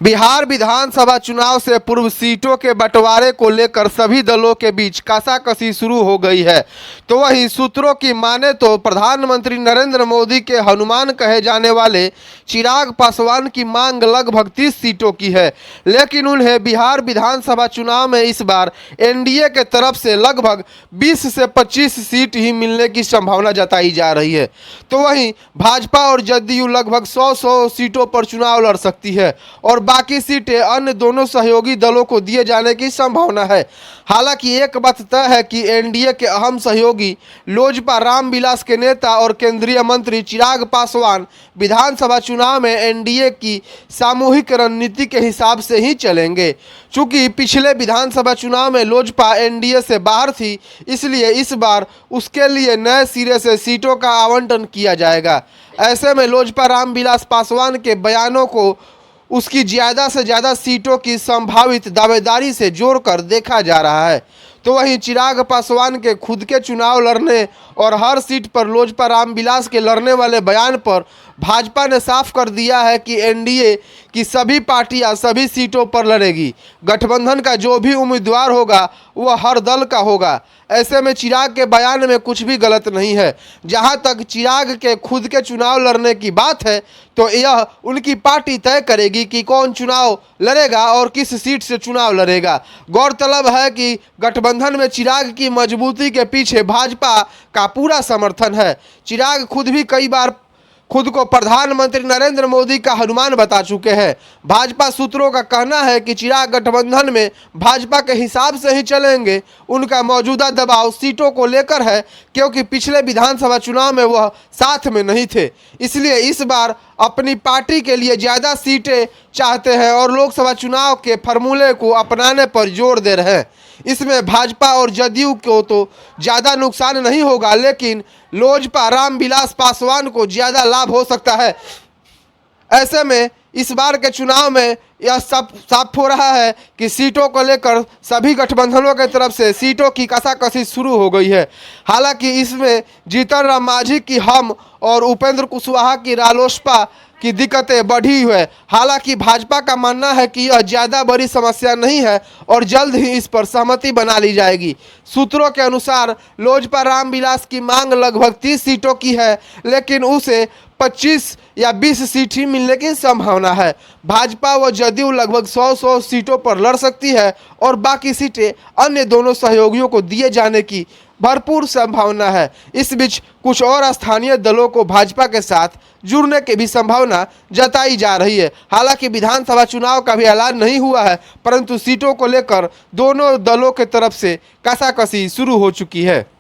बिहार विधानसभा चुनाव से पूर्व सीटों के बंटवारे को लेकर सभी दलों के बीच कसाकसी शुरू हो गई है। तो वहीं सूत्रों की माने तो प्रधानमंत्री नरेंद्र मोदी के हनुमान कहे जाने वाले चिराग पासवान की मांग लगभग 30 सीटों की है, लेकिन उन्हें बिहार विधानसभा चुनाव में इस बार एनडीए के तरफ से लगभग 20 से 25 सीट ही मिलने की संभावना जताई जा रही है। तो वहीं भाजपा और जदयू लगभग 100 सीटों पर चुनाव लड़ सकती है और बाकी सीटें अन्य दोनों सहयोगी दलों को दिए जाने की संभावना है। हालांकि एक बात तय है कि एनडीए के अहम सहयोगी लोजपा रामविलास के नेता और केंद्रीय मंत्री चिराग पासवान विधानसभा चुनाव में एनडीए की सामूहिक रणनीति के हिसाब से ही चलेंगे। चूंकि पिछले विधानसभा चुनाव में लोजपा एनडीए से बाहर थी, इसलिए इस बार उसके लिए नए सिरे से सीटों का आवंटन किया जाएगा। ऐसे में लोजपा रामविलास पासवान के बयानों को उसकी ज़्यादा से ज़्यादा सीटों की संभावित दावेदारी से जोड़कर देखा जा रहा है। तो वहीं चिराग पासवान के खुद के चुनाव लड़ने और हर सीट पर लोजपा रामविलास के लड़ने वाले बयान पर भाजपा ने साफ कर दिया है कि एनडीए की सभी पार्टियां सभी सीटों पर लड़ेगी। गठबंधन का जो भी उम्मीदवार होगा वह हर दल का होगा। ऐसे में चिराग के बयान में कुछ भी गलत नहीं है। जहां तक चिराग के खुद के चुनाव लड़ने की बात है, तो यह उनकी पार्टी तय करेगी कि कौन चुनाव लड़ेगा और किस सीट से चुनाव लड़ेगा। गौरतलब है कि गठबंधन में चिराग की मजबूती के पीछे भाजपा का पूरा समर्थन है। चिराग खुद भी कई बार खुद को प्रधानमंत्री नरेंद्र मोदी का हनुमान बता चुके हैं। भाजपा सूत्रों का कहना है कि चिराग गठबंधन में भाजपा के हिसाब से ही चलेंगे। उनका मौजूदा दबाव सीटों को लेकर है, क्योंकि पिछले विधानसभा चुनाव में वह साथ में नहीं थे, इसलिए इस बार अपनी पार्टी के लिए ज़्यादा सीटें चाहते हैं और लोकसभा चुनाव के फॉर्मूले को अपनाने पर जोर दे रहे हैं। इसमें भाजपा और जदयू को तो ज़्यादा नुकसान नहीं होगा, लेकिन लोजपा रामविलास पासवान को ज़्यादा लाभ हो सकता है। ऐसे में इस बार के चुनाव में यह सब साफ हो रहा है कि सीटों को लेकर सभी गठबंधनों की तरफ से सीटों की कसाकसी शुरू हो गई है। हालांकि इसमें जीतन राम मांझी की हम और उपेंद्र कुशवाहा की रालोसपा की दिक्कतें बढ़ी हुई है। हालांकि भाजपा का मानना है कि यह ज़्यादा बड़ी समस्या नहीं है और जल्द ही इस पर सहमति बना ली जाएगी। सूत्रों के अनुसार लोजपा रामविलास की मांग लगभग 30 सीटों की है, लेकिन उसे 25 या 20 सीट ही मिलने की संभावना है। भाजपा व जदयू लगभग 100 सीटों पर लड़ सकती है और बाकी सीटें अन्य दोनों सहयोगियों को दिए जाने की भरपूर संभावना है। इस बीच कुछ और स्थानीय दलों को भाजपा के साथ जुड़ने की भी संभावना जताई जा रही है। हालांकि विधानसभा चुनाव का भी ऐलान नहीं हुआ है, परंतु सीटों को लेकर दोनों दलों की तरफ से कसाकसी शुरू हो चुकी है।